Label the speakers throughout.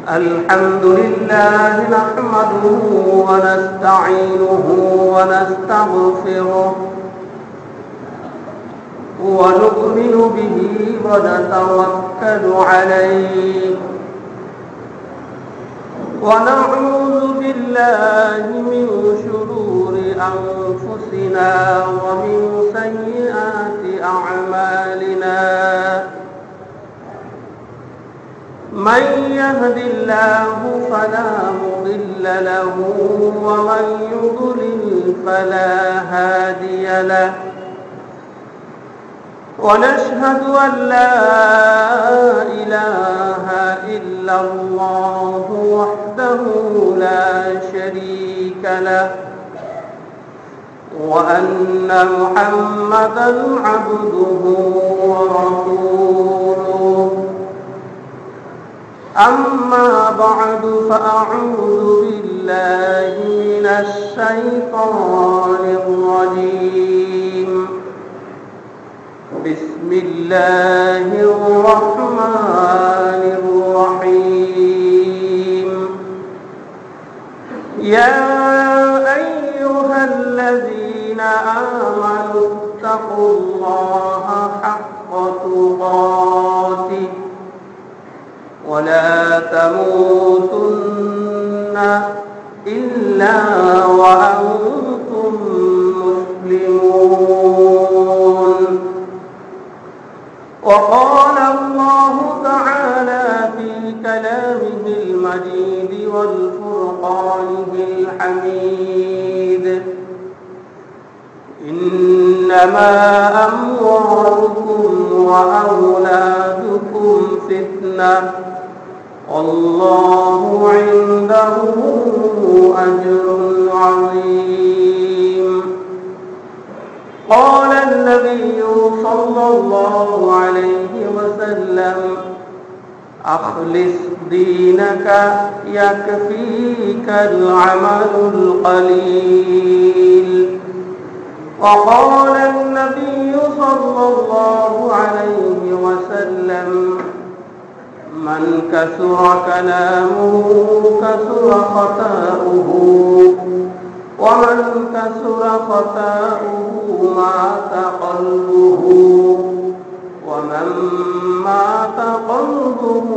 Speaker 1: الحمد لله نحمده ونستعينه ونستغفره ونؤمن به ونتوكل عليه ونعوذ بالله من شرور أنفسنا ومن سيئات أعمالنا من يهد الله فلا مضل له ومن يضلل فلا هادي له ونشهد أن لا إله إلا الله وحده لا شريك له وأن محمدًا عبده ورسوله أما بعد فأعوذ بالله من الشيطان الرجيم بسم الله الرحمن الرحيم يا أيها الذين آمنوا اتقوا الله حق تقاته ولا تموتن إلا وأنتم مسلمون وقال الله تعالى في كلامه المجيد والفرقانه الحميد إنما أموالكم وأولادكم فتنة والله عنده أجر عظيم قال النبي صلى الله عليه وسلم أخلص دينك يكفيك العمل القليل وقال النبي صلى الله عليه وسلم من كثر كلامه كثر خطاؤه ومن كثر خطاؤه مات قلبه ومن مات قلبه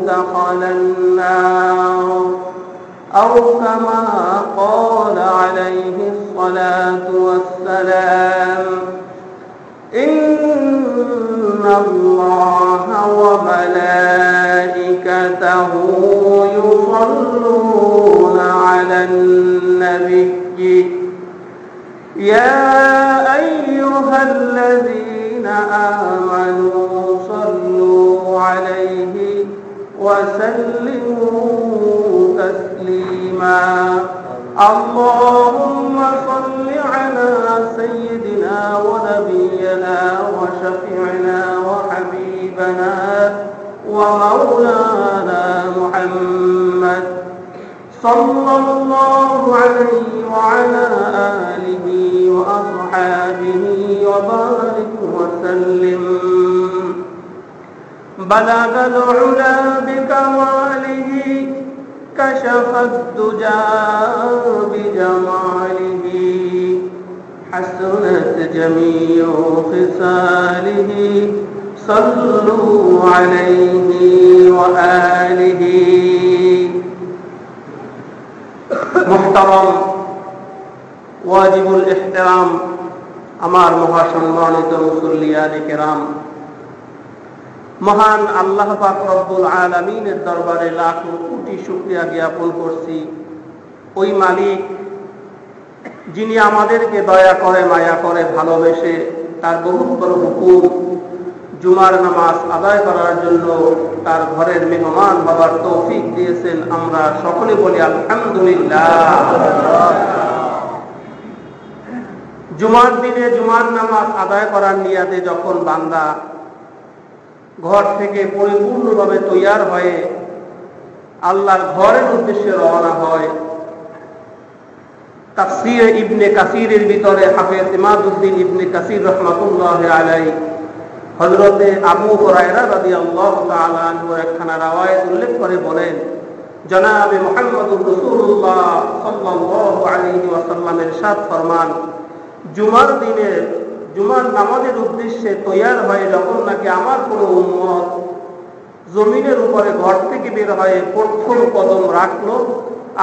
Speaker 1: دخل النار أو كما قال عليه الصلاة والسلام إن الله وملائكته يصلون على النبي يا أيها الذين آمنوا صلوا عليه وسلموا تسليما اللهم صل على سيدنا ونبينا وشفيعنا وحبيبنا ومولانا محمد صلى الله عليه وعلى آله وأصحابه وبارك وسلم بلغ العلا بكماله كشف الدجى بجماله حسنت جميع خصاله صلوا عليه وآله محترم واجب الاحترام আমার মহাসম্মানিত মুসল্লিয়ানে কেরাম মহান আল্লাহ পাক রব্বুল আলামিনের দরবারে লাখো কোটি শুকরিয়া জ্ঞাপন করছি ওই মালিক যিনি আমাদেরকে দয়া করে মায়া করে ভালোবেসে তার বহুত বড় হুকুম জুমার নামাজ আদায় করার জন্য তার ঘরের মেহমান হবার তৌফিক দিয়েছেন আমরা সকলে বলি আলহামদুলিল্লাহ জুমার দিনে জুমার নামাজ আদায় করার নিয়াতে যখন বান্দা ঘর থেকে পরিপূর্ণভাবে তৈয়ার হয়ে আল্লাহর ঘরের উদ্দেশ্যে রওনা হয় তাফসীর ইবনে কাসিরের ভিতরে হাফেজ ইমাদউদ্দিন ইবনে কাসির রাহমাতুল্লাহ আলাইহি হযরতে আবু হুরায়রা রাদিয়াল্লাহু তাআলা আনহু একখানা রওয়ায়াত উল্লেখ করে বলেন, জনাবে মুহাম্মদুর রাসূলুল্লাহ সাল্লাল্লাহু আলাইহি ওয়াসাল্লামের ইরশাদ ফরমান, জুমার দিনে জুমার নামাজের উদ্দেশ্যে তৈয়ার হয়ে যখন নাকি আমার কোনো উম্মত জমিনের উপরে ঘর থেকে বের হয়ে প্রথম কদম রাখলো,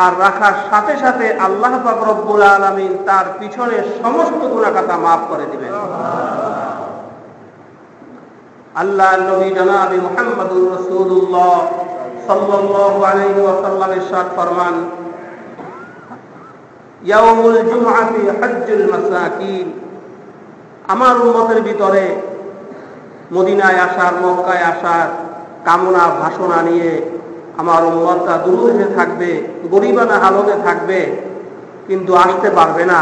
Speaker 1: আর রাখার সাথে সাথে আল্লাহ পাক রব্বুল আলামিন তার পিছনে সমস্ত গুনাহ খাতা মাফ করে দিবেন। আল্লাহ নবী জনাবে মুহাম্মদুর রাসূলুল্লাহ সাল্লাল্লাহু আলাইহি ওয়াসাল্লাম ইরশাদ ফরমান, ইয়াউমুল জুমআতি হজ্জুল মাসাকিন, আমার উম্মতের ভিতরে মদিনায় আসার, মক্কায় আসার কামনা ভাষণা নিয়ে আমার উম্মতটা দুরূহে থাকবে, গরিবানা হালতে থাকবে, কিন্তু আসতে পারবে না।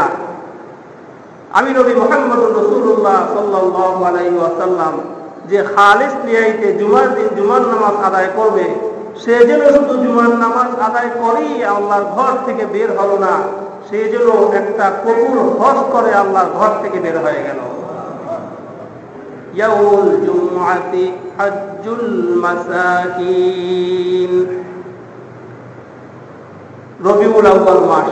Speaker 1: আমি নবী মুহাম্মদুর রাসূলুল্লাহ সাল্লাল্লাহু আলাইহি ওয়াসাল্লাম যে খালিস নিয়াইতে জুমার দিন জুমার নামাজ আদায় করবে, সে যেন শুধু জুমার নামাজ আদায় করেই আল্লাহর ঘর থেকে বের হলো না, সে যেন একটা কবুল হজ করে আল্লাহর ঘর থেকে বের হয়ে গেল। ইয়াউমুল জুমআতি হজ্জুল মাসাকিন, রবিউল আউয়াল মাস,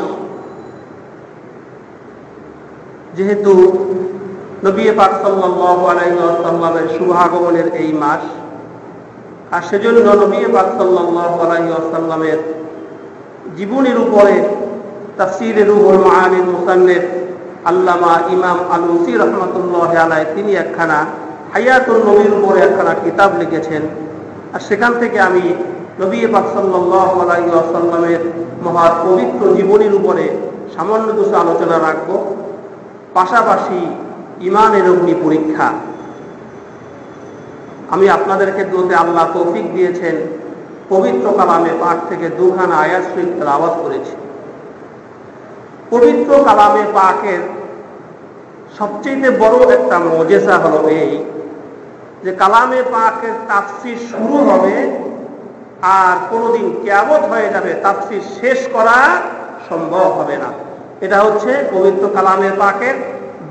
Speaker 1: যেহেতু নবী পাক সাল্লাল্লাহু আলাইহি ওয়াসাল্লামের শুভাগমনের এই মাস, আর সেজন্য নবী পাক সাল্লাল্লাহু আলাইহি ওয়াসাল্লামের জীবনের উপরে তাফসীরে রুহুল মাআনির মুসান্নিফ আল্লামা ইমাম আলুসি রাহমাতুল্লাহি আলাইহি তিনি একখানা হায়াতুন নবীর উপরে একখানা কিতাব লিখেছেন। আর সেখান থেকে আমি নবী পাক সাল্লাল্লাহু আলাইহি ওয়াসাল্লামের মহা পবিত্র জীবনের উপরে সামান্য কিছু আলোচনা রাখব, পাশাপাশি ঈমানের অগ্নি পরীক্ষা। আমি আপনাদেরকে দোতে আল্লাহ তৌফিক দিয়েছেন, পবিত্র কালামে পাক থেকে দুখানা আয়াত শরীফ তেলাওয়াত করেছি। পবিত্র কালামে পাকের সবচেয়ে বড় একটা মুজিজা হলো এই যে কালামে পাকের তাফসীর শুরু হবে আর কোনোদিন কিয়ামত হয়ে যাবে, তাফসীর শেষ করা সম্ভব হবে না। এটা হচ্ছে পবিত্র কালামে পাকের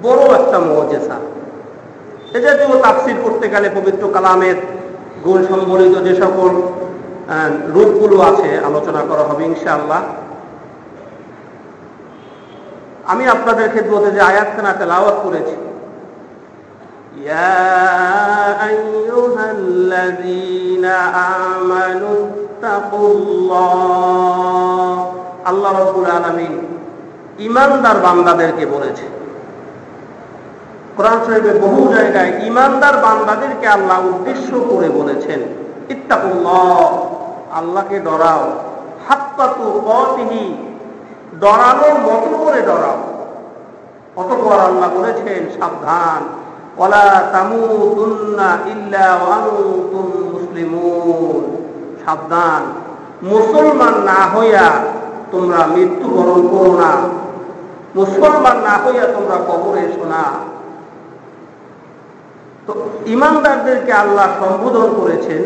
Speaker 1: বড় একটা মুজিজা। এটা যে তাফসীর করতে গেলে পবিত্র কালামের গুণ সম্বলিত যে সকল রূপগুলো আছে আলোচনা করা হবে ইনশাআল্লাহ। আমি আপনাদের খেদমতে যে আয়াতখানা তেলাওয়াত করেছি, ইয়া আইয়ুহাল্লাযীনা আমানুত্তাকুল্লাহ, আল্লাহ রাব্বুল আলামিন ঈমানদার বান্দাদেরকে বলেছে। কোরআন শরীফে বহু জায়গায় ঈমানদার বান্দাদেরকে আল্লাহ উদ্দেশ্য করে বলেছেন, ইত্তাকুল্লাহ, আল্লাহকে ডরাও, হাক্কা তুকাতিহি, ডরানোর মতো করে ডরাও। অতঃপর আল্লাহ বলেছেন, সাবধান, ওয়ালা তামুতুন্না ইল্লা ওয়া আনতুম মুসলিমুন, সাবধান, মুসলমান না হইয়া তোমরা মৃত্যুবরণ করো না, মুসলমান না হইয়া তোমরা কবরে এসো না। তো ঈমানদারদেরকে আল্লাহ সম্বোধন করেছেন।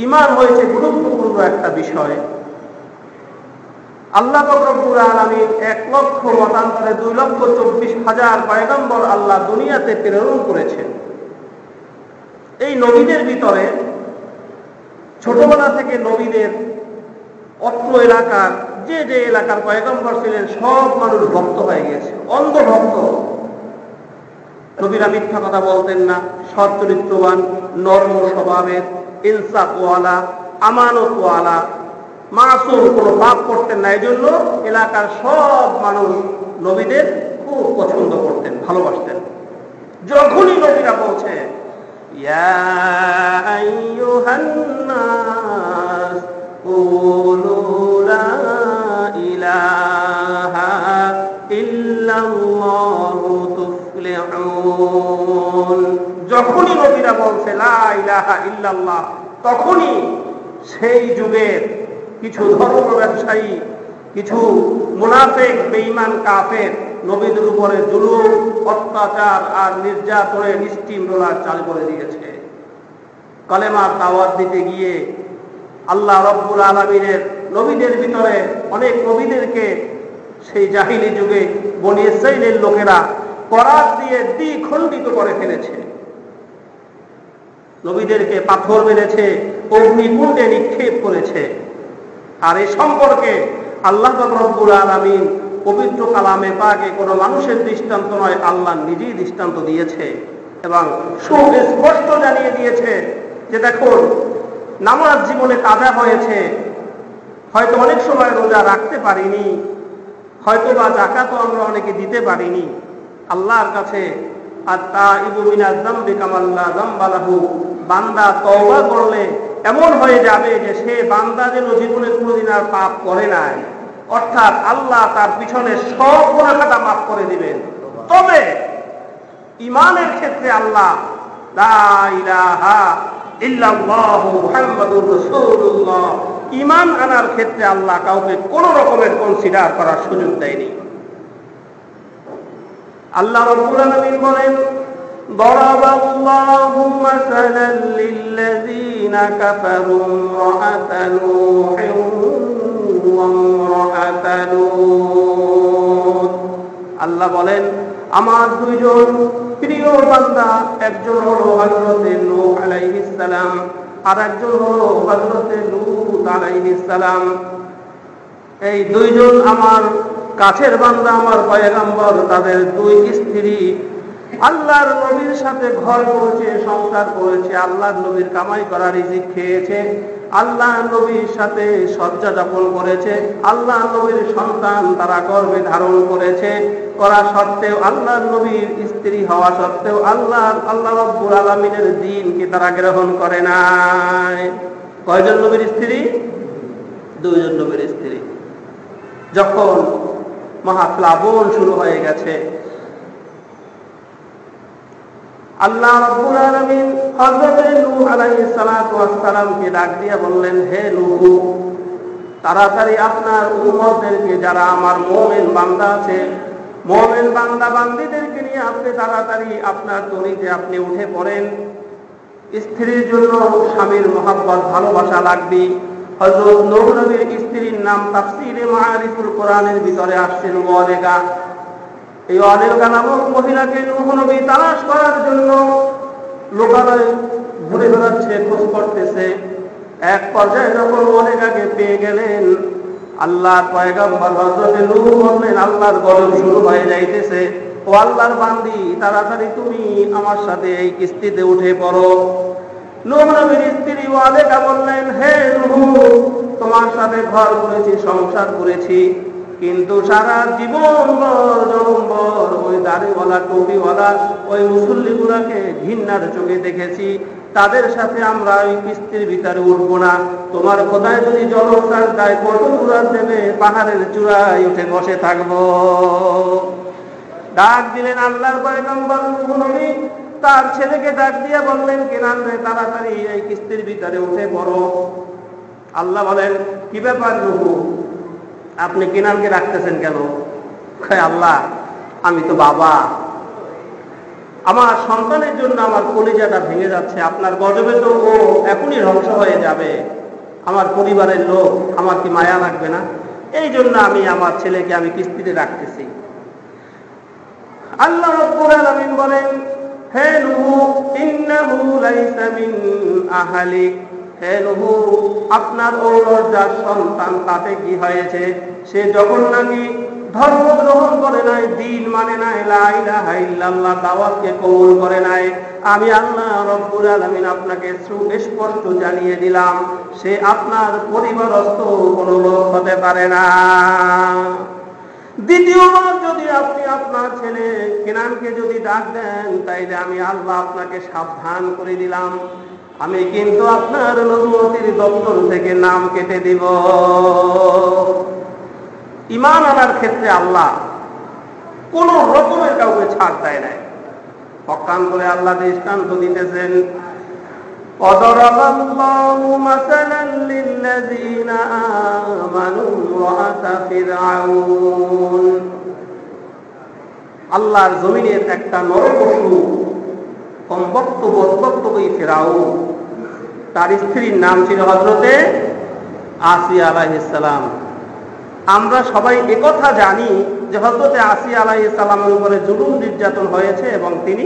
Speaker 1: ঈমান হয়েছে গুরুত্বপূর্ণ একটা বিষয়। আল্লাহ পাক রব্বুল আলামিন 1,00,000 মতান্তরে 2,24,000 পয়গম্বর আল্লাহ দুনিয়াতে প্রেরণ করেছেন। এই নবীদের ভিতরে ছোটবেলা থেকে নবীদের অত্র এলাকার যে যে এলাকার পয়গম্বর ছিলেন সব মানুষ ভক্ত হয়ে গেছে, অন্ধ ভক্ত। নবীরা মিথ্যা কথা বলতেন না, সৎ চরিত্রবান, নরম স্বভাবের, ইনসাফওয়ালা, আমানতওয়ালা, মাসুম, কোনো পাপ করতেন না। এই জন্য এলাকার সব মানুষ নবীদের খুব পছন্দ করতেন, ভালোবাসতেন। যখনই নবীরা বলছে ইয়া আইয়ুহান নাস কুলু লা ইলাহা ইল্লাল্লাহু তুফলিহুন, যখনই নবীরা বলছে লা ইলাহা ইল্লাল্লাহ, তখনই সেই যুগের কিছু ধর্ম ব্যবসায়ী, কিছু মুনাফিক, বেঈমান, কাফের নবীদের উপরে জুলুম, অত্যাচার আর নির্যাতনের স্টিম রোলার চালু করে দিয়েছে। কালেমার দাওয়াত দিতে গিয়ে আল্লাহ রব্বুল আলামিনের নবীদের ভিতরে অনেক নবীদেরকে সেই জাহিলি যুগে বনী ইসরাঈলের লোকেরা করাত দিয়ে দ্বিখণ্ডিত করে ফেলেছে, নবীদেরকে পাথর মেরেছে, অগ্নিকুণ্ডে নিক্ষেপ করেছে। আর এই সম্পর্কে আল্লাহ রাব্বুল আলামিন পবিত্র কালামে পাকে কোনো মানুষের দৃষ্টান্ত নয়, আল্লাহ নিজেই দৃষ্টান্ত দিয়েছে এবং সুস্পষ্ট জানিয়ে দিয়েছে যে দেখুন, নামাজ জীবনে কাজা হয়েছে, হয়তো অনেক সময় রোজা রাখতে পারিনি, হয়তো বা যাকাতও আমরা অনেকে দিতে পারিনি। আল্লাহর কাছে আত-তাইবু মিনাজ যামবি কামান লা যামবা লাহু, বান্দা তওবা করলে এমন হয়ে যাবে যে সে বান্দা যেন জীবনে কোনোদিন আর পাপ করে নাই, অর্থাৎ আল্লাহ তার পিছনে সব গুনাহটা মাফ করে দিবেন। তবে ঈমানের ক্ষেত্রে আল্লাহ লা ইলাহা ইল্লাল্লাহু মুহাম্মাদুর রাসূলুল্লাহ, ঈমান আনার ক্ষেত্রে আল্লাহ কাউকে কোন রকমের কনসিডার করার সুযোগ দেয়নি। আল্লাহ রাব্বুল আলামিন বলেন, দরাবাল্লাহু মাসালান লিল্লাযীনা কাফারু ইমরাআতা নূহিন ওয়া ইমরাআতা লূত। আল্লাহ বলেন, আমার দুইজন প্রিয় বান্দা, একজন হলো হযরতে নূহ আলাইহিস সালাম, আর একজন হলো হযরতে লূত আলাইহিস সালাম। এই দুইজন আমার কাছের বান্দা, আমার পয়গম্বর, তাদের দুই স্ত্রী আল্লাহর নবীর সাথে ঘর করেছে, সংসার করেছে, আল্লাহর নবীর কামাই করা রিজিক খেয়েছে, আল্লাহর নবীর সাথে শয্যা যাপন করেছে, আল্লাহর নবীর সন্তান তারা গর্ভে ধারণ করেছে, করা সত্ত্বেও আল্লাহর নবীর স্ত্রী হওয়া সত্ত্বেও আল্লাহ রাব্বুল আলামিনের দ্বীনকে তারা গ্রহণ করে নাই। কয়জন নবীর স্ত্রী? দুইজন নবীর স্ত্রী। যখন মহাপ্লাবন শুরু হয়ে গেছে, আল্লাহ রাব্বুল আলামিন হযরত নূহ আলাইহিস সালাতু ওয়াস সালামকে ডাক দিয়ে বললেন, হে নূহ, তাড়াতাড়ি আপনার উম্মতদেরকে, যারা আমার মুমিন বান্দা আছে, মুমিন বান্দা বান্দীদেরকে নিয়ে আপনি তাড়াতাড়ি আপনার তরিতে আপনি উঠে পড়েন। স্ত্রীর জন্য স্বামীর মহব্বত ভালোবাসা লাগবে। হযরত নূহ নবীর স্ত্রীর নাম তাফসীরে মাআরিফুল কোরআনের ভিতরে আসছে ওয়ালেগা। এই ওয়ালেগা নামক মহিলাকে নূহ নবী তালাশ করার জন্য লোকালয়ে ঘুরে বেড়াচ্ছে, খোঁজ করতেছে। এক পর্যায়ে যখন ওয়ালেগাকে পেয়ে গেলেন, আল্লাহর পয়গম্বর হযরত নূহ বললেন, আল্লাহর গজব শুরু হয়ে যাইতেছে, ও আল্লাহর বান্দি, তাড়াতাড়ি তুমি আমার সাথে এই কিস্তিতে উঠে পড়ো। নূহ নবীর স্ত্রী ওয়ালেগা বললেন, হে নূহ, তোমার সাথে ঘর করেছি, সংসার করেছি, কিন্তু সারা জীবন জনম্বর ওই দাড়িওয়ালা টুপিওয়ালা ওই মুসল্লিগুলাকে ঘৃণার চোখে দেখেছি, তাদের সাথে আমরা ওই কিস্তির ভিতরে উঠবো না। তোমার খোদায় যদি জলসার দেয়, কত দূর দেবে, পাহাড়ের চূড়ায় উঠে বসে থাকবো। ডাক দিলেন আল্লাহর পয়গম্বর নূহ নবী, তার ছেলেকে ডাক দিয়ে বললেন, কেনান রে, তাড়াতাড়ি এই কিস্তির ভিতরে উঠে পড়ো। আল্লাহ বলেন, কি ব্যাপার নূহ, আপনি কেনানকে রাখতেছেন কেন? আল্লাহ, আমি তো বাবা, আমার সন্তানের জন্য আমার কলিজাটা ভেঙে যাচ্ছে, আপনার গজবে তো ও এখনই ধ্বংস হয়ে যাবে, আমার পরিবারের লোক, আমার কি মায়া লাগবে না? এই জন্য আমি আমার ছেলেকে আমি কিস্তিতে রাখতেছি। আল্লাহ রাব্বুল আলামিন বলেন, হে নূহ, ইন্নাহু লাইসা মিন আহলিক, হে নূহ, আপনার ঔরস যার সন্তান, তাতে কি হয়েছে? সে যখন নাকি ধর্ম গ্রহণ করে নাই, দ্বীন মানে নাই, লা ইলাহা ইল্লাল্লাহ দাওয়াতকে কবুল করে নাই, আমি আল্লাহ রাব্বুল আলামিন আপনাকে সুস্পষ্ট জানিয়ে দিলাম, সে আপনার পরিবারস্থ কোনো লোক হতে পারে না। দ্বিতীয়বার যদি আপনি আপনার ছেলে কেনানকে যদি ডাক দেন, তাইলে আমি আল্লাহ আপনাকে সাবধান করে দিলাম, আমি কিন্তু আপনার নবুয়তির দপ্তর থেকে নাম কেটে দিব। ঈমান আনার ক্ষেত্রে আল্লাহ কোন রকমের কাউকে ছাড় দেয় নাই। পক্ষান করে আল্লাহ দৃষ্টান্ত দিতেছেন, ওয়াদরাবাল্লাহু মাসালান লিল্লাযীনা আমানু ওয়াআতা ফিরআউন। আল্লাহর জমিনের একটা নরপশু, কমবক্তব্য ফিরআউন, তার স্ত্রীর নাম ছিল হযরতে আসিয়া আলাইহিস সালাম। আমরা সবাই একথা জানি যে হযরত আসিয়া আলাইহিস সালামের উপরে জুলুম নির্যাতন হয়েছে এবং তিনি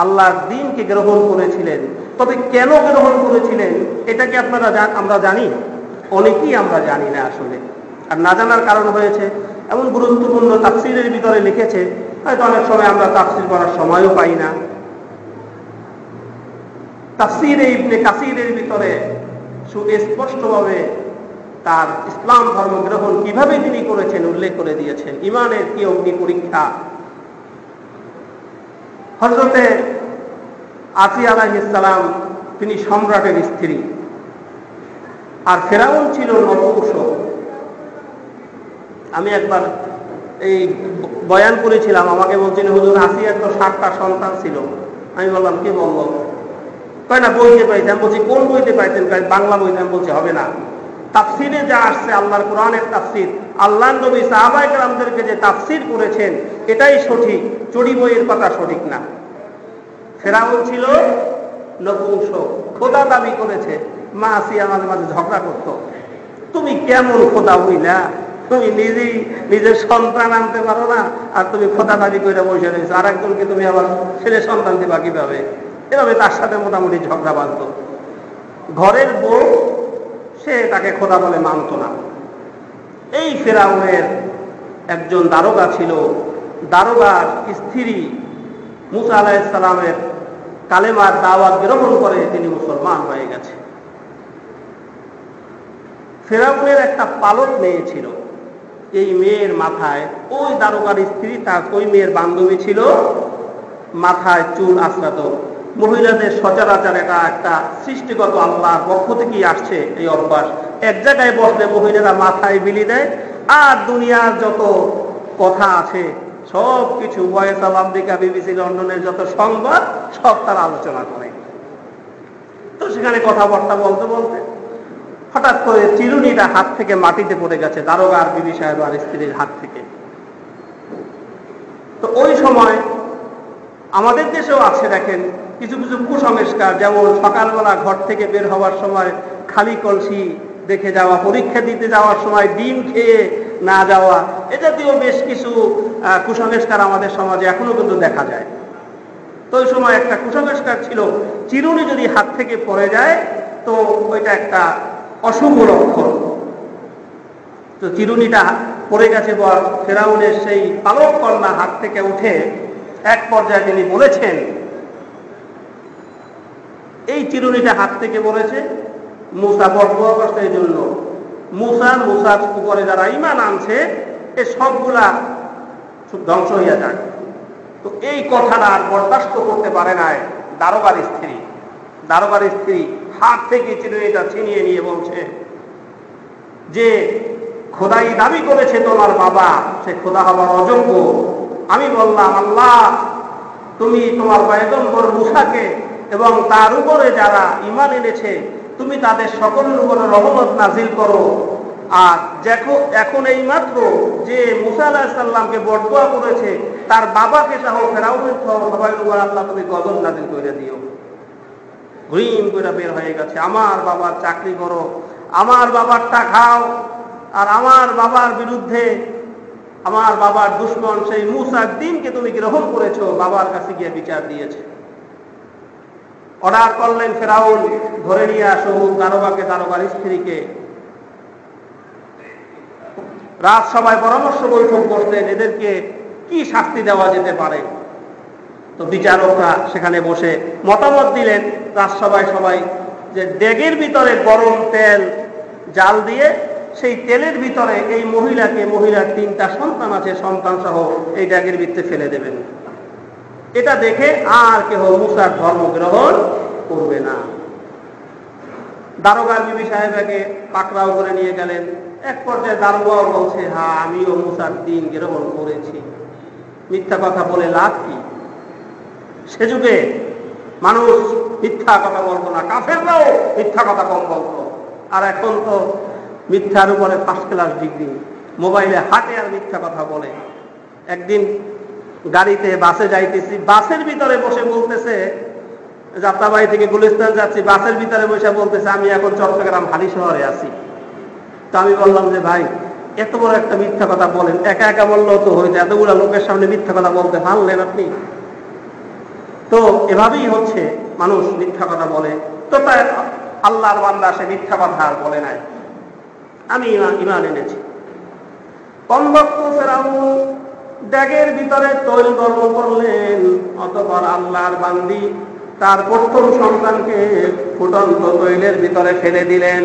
Speaker 1: আল্লাহর দ্বীনকে গ্রহণ করেছিলেন। তবে কেন গ্রহণ করেছিলেন এটা কি আমরা জানি? অনেকেই আমরা জানি না আসলে। আর না জানার কারণ হয়েছে এমন গুরুত্বপূর্ণ তাফসীরের ভিতরে লিখেছে, হয়তো অনেক সময় আমরা তাফসীর করার সময়ও পাই না। তাফসীরে ইবনে কাসীরের ভিতরে সুস্পষ্টভাবে তার ইসলাম ধর্ম গ্রহণ কিভাবে তিনি করেছেন উল্লেখ করে দিয়েছেন। ঈমানের কি অগ্নি পরীক্ষা! হযরতে আসিয়া আলাইহিস সালাম তিনি সম্রাটের স্ত্রী, আর ফেরাউন ছিল নপুংসক। আমি একবার এই বয়ান করেছিলাম, আমাকে বলছেন হুজুর আসিয়ার তো 7টা সন্তান ছিল। আমি বললাম কে বলল? কয় না বইতে পাইতাম। বলছি কোন বইতে পাইতেন? বাংলা বইতে। আমি বলছি হবে না, তাফসিরে যা আসছে আল্লাহর কোরআনের তাফসির, আল্লাহর নবী সাহাবায়ে কেরামদেরকে যে তাফসির করেছেন এটাই সঠিক, চড়ি বইয়ের কথা সঠিক না। ফেরাউন ছিল নপুংসক, খোদা দাবি করেছে। মা আসিয়া মাঝে মাঝে ঝগড়া করতো, তুমি কেমন খোদা হইলা, তুমি নিজের সন্তান আনতে পারো না আর তুমি খোদা দাবি করে বসে রয়েছো, আর একজনকে তুমি আবার ছেলে সন্তান দিবা কিভাবে? এভাবে তার সাথে মোটামুটি ঝগড়া বাঁধত। ঘরের বউ সে তাকে খোদা বলে মানত না। এই ফেরাউনের একজন দারোগা ছিল, দারোগার স্ত্রী মুসা আলাইহিস সালামের কালেমার দাওয়াত গ্রহণ করে তিনি মুসলমান হয়ে গেছে। ফেরাউনের একটা পালক মেয়ে ছিল, এই মেয়ের মাথায়, ওই দারোগার স্ত্রী তার ওই মেয়ের বান্ধবী ছিল, মাথায় চুল আঁচড়াত। মহিলাদের সচরাচর এটা একটা সৃষ্টিগত আল্লাহর পক্ষ থেকেই আসছে এই অভ্যাস। এক জায়গায় বসলে মহিলারা মাথায় বিলি দেয় আর দুনিয়ার যত কথা আছে সব কিছু, ভয়েস অফ আমেরিকা, বিবিসি লন্ডনের যত সংবাদ সব তারা আলোচনা করে। তো সেখানে কথাবার্তা বলতে বলতে হঠাৎ করে চিরুনিটা হাত থেকে মাটিতে পড়ে গেছে, দারোগা আর বিবি সাহেব আর স্ত্রীর হাত থেকে। তো ওই সময় আমাদের দেশেও আছে দেখেন কিছু কিছু কুসংস্কার, যেমন সকালবেলা ঘর থেকে বের হওয়ার সময় খালি কলসি দেখে যাওয়া, পরীক্ষা দিতে যাওয়ার সময় ডিম খেয়ে না যাওয়া, এ জাতীয় বেশ কিছু কুসংস্কার আমাদের সমাজে এখনো কিন্তু দেখা যায়। তো ওই সময় একটা কুসংস্কার ছিল, চিরুনি যদি হাত থেকে পড়ে যায় তো ওইটা একটা অশুভ লক্ষণ। তো চিরুনিটা পড়ে গেছে বর ফেরাউনের সেই পালক কন্যা হাত থেকে উঠে এক পর্যায়ে তিনি বলেছেন, এই চিরুনিটা হাত থেকে পড়েছে মুসা বদুয়া করছে, এই জন্য মুসার উপরে যারা ঈমান আনছে এ সবগুলা ধ্বংস হইয়া যাক। তো এই কথাটা আর বরদাস্ত করতে পারে নাই দারোগার স্ত্রী হাত থেকে চিরুনিটা ছিনিয়ে নিয়ে বলছে যে খোদাই দাবি করেছে তোমার বাবা, সে খোদা হবার অযোগ্য। আমি বললাম আল্লাহ তুমি তোমার পয়গম্বর মুসাকে এবং তার উপরে যারা ঈমান এনেছে তুমি তাদের সকলের উপরে রহমত নাজিল করো। আর দেখো এখন এই মাত্র যে মুসা আলাইহিস সালামকে বরদোয়া করেছে তার বাবাকে সহ ফেরাউনের সবাই উপর আল্লাহ তুমি গজব নাজিল করে দিও। ঘুরিম করে বের হয়ে গেছে, আমার বাবার চাকরি করো, আমার বাবারটা খাও, আর আমার বাবার বিরুদ্ধে আমার বাবার দুশমন সেই মুসার দ্বীনকে তুমি গ্রহণ করেছো, বাবার কাছে গিয়ে বিচার দিয়েছে। অর্ডার করলেন ফেরাউন ধরে নিয়ে আসো দারোগাকে, দারোগার স্ত্রীকে। রাজসভায় পরামর্শ বৈঠক করলেন এদেরকে কি শাস্তি দেওয়া যেতে পারে। তো বিচারকরা সেখানে বসে মতামত দিলেন রাজসভায় সবাই যে ডেগের ভিতরে গরম তেল জাল দিয়ে সেই তেলের ভিতরে এই মহিলার 3টা সন্তান আছে, সন্তান সহ এই ডেগের ভিতরে ফেলে দেবেন। এটা দেখে আর কেহ মুসার ধর্ম গ্রহণ করবে না। দারোগার বিবি সাহেবাকে পাকড়াও করে নিয়ে গেলেন। এক পর্যায়ে দারোগাও বলছে হ্যাঁ আমিও মুসার দ্বীন গ্রহণ করেছি। মিথ্যা কথা বলে লাভ কি? সে যুগে মানুষ মিথ্যা কথা বলতো না, কাফেররাও মিথ্যা কথা কম বলতো। আর এখন তো মিথ্যার উপরে ফার্স্ট ক্লাস ডিগ্রি, মোবাইলে হাঁটে আর মিথ্যা কথা বলে। একদিন গাড়িতে বাসে যাইতেছি, বাসের ভিতরে বসে বলতেছে, যাত্রাবাড়ি থেকে গুলিস্তান যাচ্ছি, বাসের ভিতরে বসে বলতেছে আমি এখন চট্টগ্রাম হালি শহরে আছি। তো আমি বললাম যে ভাই এত বড় একটা মিথ্যা কথা বলেন, একা একা বললেও তো হইতো, এতগুলো লোকের সামনে মিথ্যা কথা বলতে পারলেন আপনি? তো এভাবেই হচ্ছে মানুষ মিথ্যা কথা বলে। তো তাই আল্লাহর বান্দা সে মিথ্যা কথা আর বলে নাই, আমি ঈমান এনেছি। কমবক্ত ফেরাউন ড্যাগের ভিতরে তৈল গরম করলেন, অতঃপর আল্লাহর বান্দি তার প্রথম সন্তানকে ফুটন্ত তৈলের ভিতরে ফেলে দিলেন,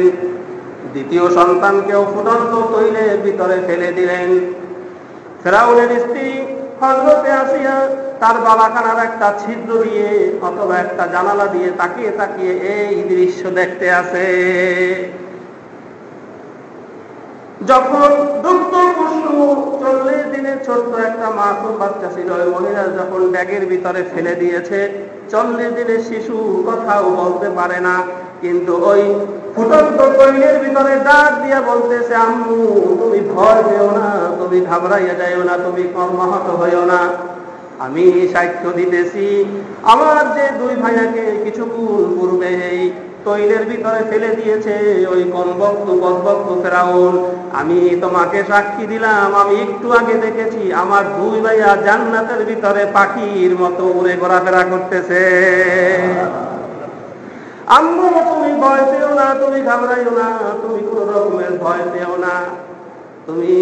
Speaker 1: দ্বিতীয় সন্তানকেও ফুটন্ত তৈলের ভিতরে ফেলে দিলেন। ফেরাউনের স্ত্রী হযরতে আসিয়া তার বালাখানার একটা ছিদ্র দিয়ে অথবা একটা জানালা দিয়ে তাকিয়ে তাকিয়ে এই দৃশ্য দেখতে আছে। যখন দুগ্ধ পুষ্ণ 40 দিনের ছোট্ট একটা মাসুম বাচ্চা ছিল, ওই মহিলা যখন ব্যাগের ভিতরে ফেলে দিয়েছে, 40 দিনের শিশু কথাও বলতে পারে না, কিন্তু ওই ফুটন্ত তৈলের ভিতরে ডাক দিয়ে বলতেছে, আম্মু তুমি ভয় পেও না, তুমি ঘাবড়াইয়া যাইও না, তুমি কর্মাহত হইও না, আমি সাক্ষ্য দিতেছি আমার যে 2 ভাইয়াকে কিছুক্ষণ পূর্বে এই তৈলের ভিতরে ফেলে দিয়েছে ওই কমবক্ত বদবক্ত ফেরাউন, আমি তোমাকে সাক্ষী দিলাম, আমি একটু আগে দেখেছি আমার 2 ভাইয়া জান্নাতের ভিতরে পাখির মতো উড়ে ঘোরাফেরা করতেছে। আম্মু তুমি ভয় পেও না, তুমি ঘাবড়াইও না, তুমি কোন রকমের ভয় পেও না, তুমি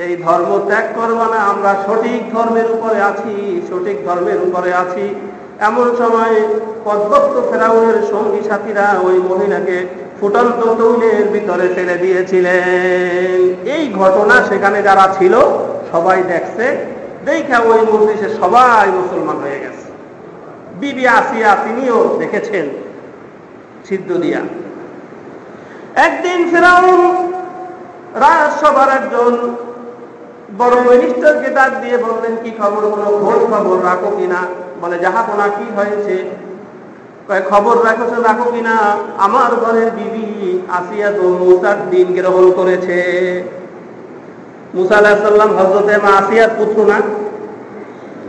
Speaker 1: এই ধর্ম ত্যাগ করবা না, আমরা সঠিক ধর্মের উপরে আছি, সঠিক ধর্মের উপরে আছি। এমন সময় পদ্মক্ত ফেরাউনের সঙ্গী সাথীরা ওই মহিলাকে ফুটন্ত তৈলের ভিতরে ফেলে দিয়েছিলেন। এই ঘটনা সেখানে যারা ছিল সবাই দেখছে, দেখা ওই মজলিসে সবাই মুসলমান হয়ে গেছে। বিবি আসিয়া তিনিও দেখেছেন ছিদ্র দিয়া। একদিন ফেরাউন রাজসভার একজন বড় মিনিস্টারকে ডাক দিয়ে বললেন, কি খবর, কোনো খোঁজ খবর রাখো কিনা? বলে, জাহাপনা কি হয়েছে? খবর রাখো কিনা? আমার ঘরের বিবি আসিয়া তো মুসার দিন গ্রহণ করেছে। মুসা আলাইহিস সালাম হযরতে মা আসিয়ার পুত্র না,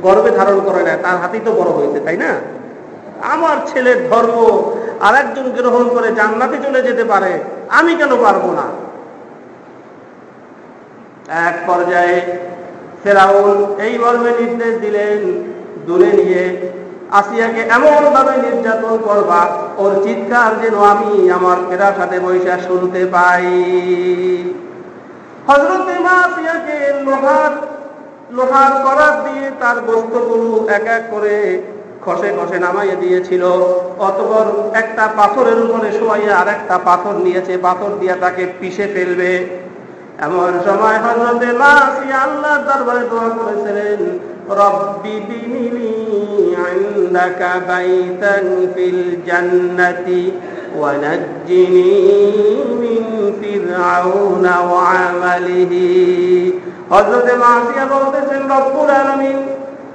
Speaker 1: গর্ভে ধারণ করে না, তার হাতেই তো বড় হয়েছে, তাই না? আমার ছেলের ধর্ম আর একজন গ্রহণ করে জান্নাতে চলে যেতে পারে, আমি কেন পারবো না? এক পর্যায়ে ফেরাউন এই মর্মে নির্দেশ দিলেন, দূরে নিয়ে আসিয়াকে এমন ভাবে নির্যাতন করবা ওর চিৎকার যেন আমি আমার ফেরার সাথে বৈশা শুনতে পাই। হযরতে মা আসিয়াকে লোহার করাত দিয়ে তার বস্ত্রগুলো এক এক করে খসে খসে নামাইয়ে দিয়েছিল। অতঃপর একটা পাথরের উপরে শোয়াইয়া আর একটা পাথর নিয়েছে, পাথর দিয়ে তাকে পিষে ফেলবে। এমন সময় হযরতে মা আসিয়া আল্লাহর দরবারে দোয়া করেছিলেন, রব্বি বিনিলি ইনদাকা বাইতান ফিল জান্নাতি ওয়া নাজ্জিনি মিন ফিরআউনা ওয়া আমালিহি। হযরতে মা আসিয়া বলতেছেন, রব্বুল আলামিন,